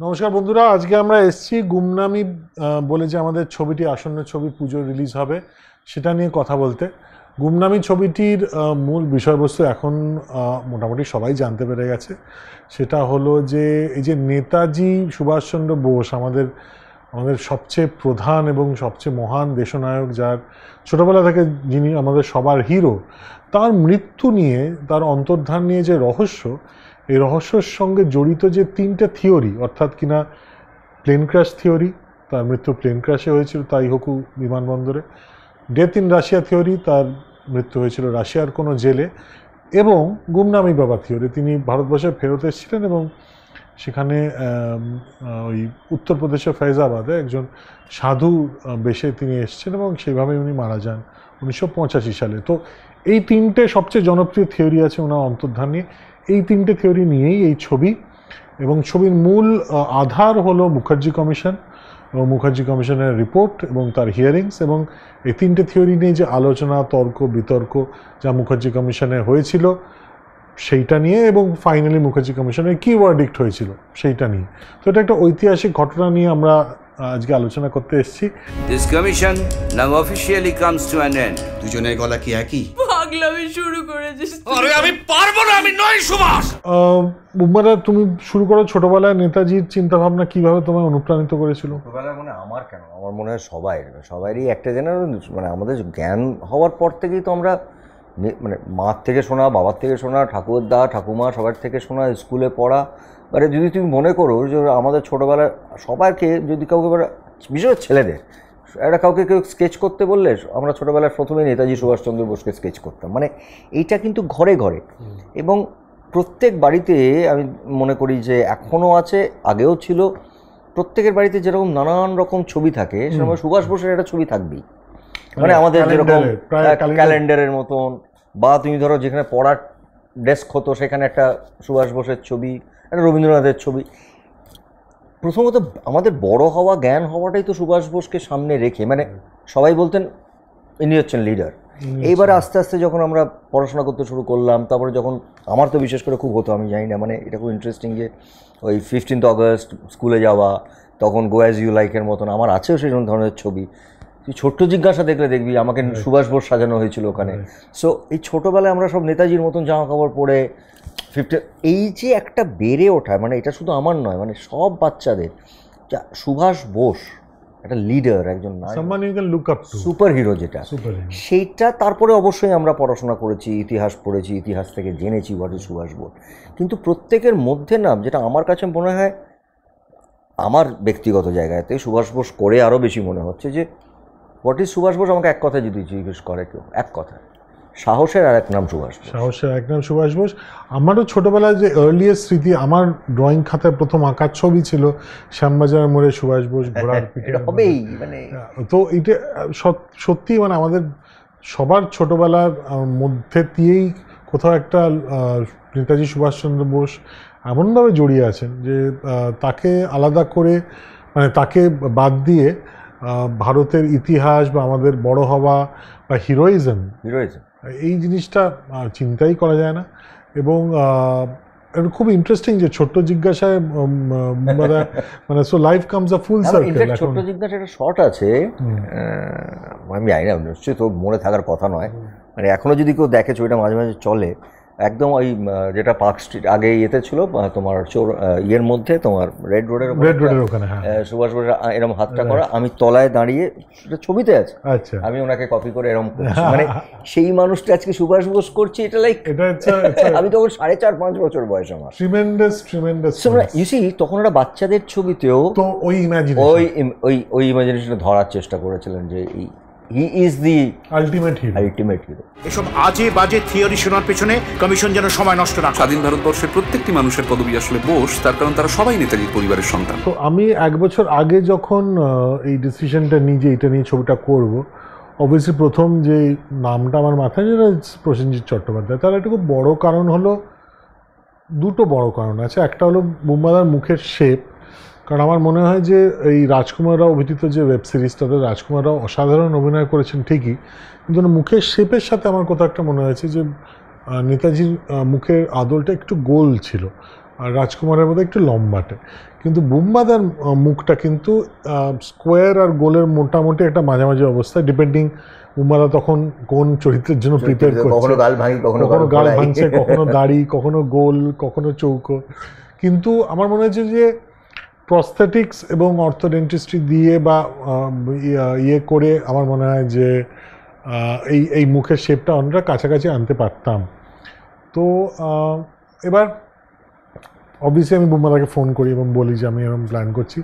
নমস্কার বন্ধুরা, আজকে আমরা এসেছি গুমনামি বলে যে আমাদের ছবিটি, আসন্ন ছবি পুজো রিলিজ হবে, সেটা নিয়ে কথা বলতে। গুমনামি ছবিটির মূল বিষয়বস্তু এখন মোটামুটি সবাই জানতে পেরে গেছে। সেটা হলো যে এই যে নেতাজি সুভাষচন্দ্র বোস, আমাদের সবচেয়ে প্রধান এবং সবচেয়ে মহান দেশনায়ক, যার ছোটোবেলা থেকে যিনি আমাদের সবার হিরো, তার মৃত্যু নিয়ে, তার অন্তর্ধান নিয়ে যে রহস্য, এই রহস্যের সঙ্গে জড়িত যে তিনটে থিওরি, অর্থাৎ কিনা প্লেন ক্র্যাশ থিওরি, তার মৃত্যু প্লেন ক্র্যাশে হয়েছিল তাইহোকু বিমানবন্দরে; ডেথ ইন রাশিয়া থিওরি, তার মৃত্যু হয়েছিল রাশিয়ার কোনো জেলে; এবং গুমনামি বাবা থিওরি, তিনি ভারতবর্ষে ফেরত এসেছিলেন এবং সেখানে ওই উত্তরপ্রদেশের ফৈজাবাদে একজন সাধু বেশে তিনি এসেছেন এবং সেইভাবে উনি মারা যান 1985 সালে। তো এই তিনটে সবচেয়ে জনপ্রিয় থিওরি আছে ওনার অন্তর্ধান নিয়ে। এই তিনটে থিওরি নিয়েই এই ছবি, এবং ছবির মূল আধার হলো মুখার্জি কমিশন এবং মুখার্জি কমিশনের রিপোর্ট এবং তার হিয়ারিংস, এবং এই তিনটে থিওরি নিয়ে যে আলোচনা, তর্ক বিতর্ক যা মুখার্জি কমিশনে হয়েছিল সেইটা নিয়ে, এবং ফাইনালি মুখার্জি কমিশনের কি ভার্ডিক্ট হয়েছিল সেইটা নিয়ে। তো এটা একটা ঐতিহাসিক ঘটনা নিয়ে আমরা আজকে আলোচনা করতে এসেছি। This commission now officially comes to an end. দুজনের গলা কি একই? পাগলামি শুরু করেছিস। আরে আমি পারবো না, আমি নই সুভাষ। বুম্বাদা, তুমি শুরু করো। ছোটবেলায় নেতাজির চিন্তাভাবনা কিভাবে তোমায় অনুপ্রাণিত করেছিল? ছোটবেলায় মানে আমার কেন, আমার মনে হয় সবারই একটা জেনারেশন, মানে আমাদের জ্ঞান হওয়ার পর থেকেই তো আমরা মানে মার থেকে শোনা, বাবার থেকে শোনা, ঠাকুরদা ঠাকুমা সবার থেকে শোনা, স্কুলে পড়া। মানে যদি তুমি মনে করো যে আমাদের ছোটোবেলায় সবাইকে, যদি কাউকে, বিশেষ ছেলেদের কাউকে কেউ স্কেচ করতে বললে, আমরা ছোটোবেলায় প্রথমে নেতাজি সুভাষচন্দ্র বোসকে স্কেচ করতাম। মানে এইটা কিন্তু ঘরে ঘরে, এবং প্রত্যেক বাড়িতে আমি মনে করি যে এখনও আছে, আগেও ছিল। প্রত্যেকের বাড়িতে যেরকম নানান রকম ছবি থাকে, সেরকম সুভাষ বোসের একটা ছবি থাকবেই। মানে আমাদের যেরকম ক্যালেন্ডারের মতন, বা তুমি ধরো যেখানে পড়ার ডেস্ক হতো সেখানে একটা সুভাষ বোসের ছবি, একটা রবীন্দ্রনাথের ছবি। প্রথমত আমাদের বড় হওয়া, জ্ঞান হওয়াটাই তো সুভাষ বোসকে সামনে রেখে, মানে সবাই বলতেন ইনি হচ্ছেন লিডার। এইবারে আস্তে আস্তে যখন আমরা পড়াশোনা করতে শুরু করলাম, তারপরে যখন আমার তো বিশেষ করে খুব হতো, আমি জানি না, মানে এটা খুব ইন্টারেস্টিং যে ওই 15 আগস্ট স্কুলে যাওয়া, তখন গো অ্যাজ ইউ লাইকের মতন আমার আছেও সেই ধরনের ছবি। তুই ছোট্ট জিজ্ঞাসা দেখলে দেখবি আমাকে সুভাষ বোস সাজানো হয়েছিল ওখানে। সো এই ছোটোবেলায় আমরা সব নেতাজির মতন জামা কাপড় পরে এই যে একটা বেড়ে ওঠা, মানে এটা শুধু আমার নয়, মানে সব বাচ্চাদের, সুভাষ বোস একটা লিডার, একজন সুপার হিরো, যেটা সেইটা। তারপরে অবশ্যই আমরা পড়াশোনা করেছি, ইতিহাস পড়েছি, ইতিহাস থেকে জেনেছি হোয়াট ইজ সুভাষ বোস। কিন্তু প্রত্যেকের মধ্যে না, যেটা আমার কাছে মনে হয়, আমার ব্যক্তিগত জায়গাতে সুভাষ বোস করে আরও বেশি মনে হচ্ছে যে হোয়াট ইজ সুভাষ বোস, আমাকে এক কথা যদি জিজ্ঞেস করে কেউ, এক কথা, সাহসের আর এক নাম সুভাষ বোস। সাহসের এক নাম সুভাষ বোস। আমারও ছোটোবেলায় যে আর্লিয়েস্ট স্মৃতি, আমার ড্রয়িং খাতায় প্রথম আঁকার ছবি ছিল শ্যামবাজার মোড়ে সুভাষ বোস ঘোড়ার পিঠে হবেই। মানে তো এটা সত্যি, মানে আমাদের সবার ছোটোবেলার মধ্যে দিয়েই কোথাও একটা নেতাজি সুভাষচন্দ্র বোস এমনভাবে জড়িয়ে আছেন যে তাকে আলাদা করে, মানে তাকে বাদ দিয়ে ভারতের ইতিহাস বা আমাদের বড় হওয়া বা হিরোইজম, এই জিনিসটা চিন্তাই করা যায় না। এবং এটা খুব ইন্টারেস্টিং যে ছোট্ট জিজ্ঞাসায় মানে সো লাইফ কামস আ ফুল সার্কেল। ছোট্ট জিজ্ঞাসা একটা শর্ট আছে, আমি জানি না, নিশ্চয়ই তো মনে থাকার কথা নয়, মানে এখনো যদি কেউ দেখে ছবিটা মাঝে মাঝে চলে, একদম ওই যেটা পার্ক স্ট্রিট আগে ইয়েতে ছিল তোমার ইয়ের মধ্যে, তোমার রেড রোডের ওখানে সুভাষ বোস এরকম হাতটা করা, আমি তলায় দাঁড়িয়ে, সেটা ছবিতে আছে, আমি ওনাকে কপি করে এরকম করছি, মানে সেই মানুষটা আজকে সুভাষ বোস করছি, এটা লাইক আমি তখন 4.5-5 বছর বয়স আমার। তখন ওরা বাচ্চাদের ছবিতেও তো ওই ইমাজিনেশনটা ধরার চেষ্টা করেছিলেন যে he is the ultimate hero. এসব আজে বাজে থিওরি শোনার পেছনে কমিশন যেন সময় নষ্ট না। স্বাধীন ভারতবর্ষের প্রত্যেকটি মানুষের পদবি আসলে বোস, তার কারণ তারা সবাই নেতাজির পরিবারের সন্তান। তো আমি 1 বছর আগে যখন এই ডিসিশনটা নিই যে এটা নিয়ে ছবিটা করব, অবভিয়াসলি প্রথম যে নামটা আমার মাথায় যেটা প্রসেনজিৎ চট্টোপাধ্যায়, তার একটা খুব বড় কারণ হলো, দুটো বড় কারণ আছে। একটা হলো বুম্বাদার মুখের শেপ, কারণ আমার মনে হয় যে এই রাজকুমার রাও অভিনীত যে ওয়েব সিরিজ তাতে রাজকুমার রাও অসাধারণ অভিনয় করেছেন ঠিকই, কিন্তু মুখের শেপের সাথে আমার কোথাও একটা মনে হয়েছে যে নেতাজির মুখের আদলটা একটু গোল ছিল আর রাজকুমারের মধ্যে একটু লম্বাটে, কিন্তু বুম্বাদার মুখটা কিন্তু স্কোয়ার আর গোলের মোটামুটি একটা মাঝামাঝি অবস্থা, ডিপেন্ডিং বুম্বাদা তখন কোন চরিত্রের জন্য প্রিপেয়ার করছে, কখনো গাল ভাঙি, কখনো গাল ভাঙছে, কখনো দাড়ি, কখনো গোল, কখনো চৌকো। কিন্তু আমার মনে হচ্ছে যে প্রস্থেটিক্স এবং অর্থোডেন্টিস্ট্রি দিয়ে বা ইয়ে করে আমার মনে হয় যে এই মুখের শেপটা অনেকটা কাছাকাছি আনতে পারতাম। তো এবার অবভিয়াসলি আমি বুম্বাদাকে ফোন করি এবং বলি যে আমি এরকম প্ল্যান করছি।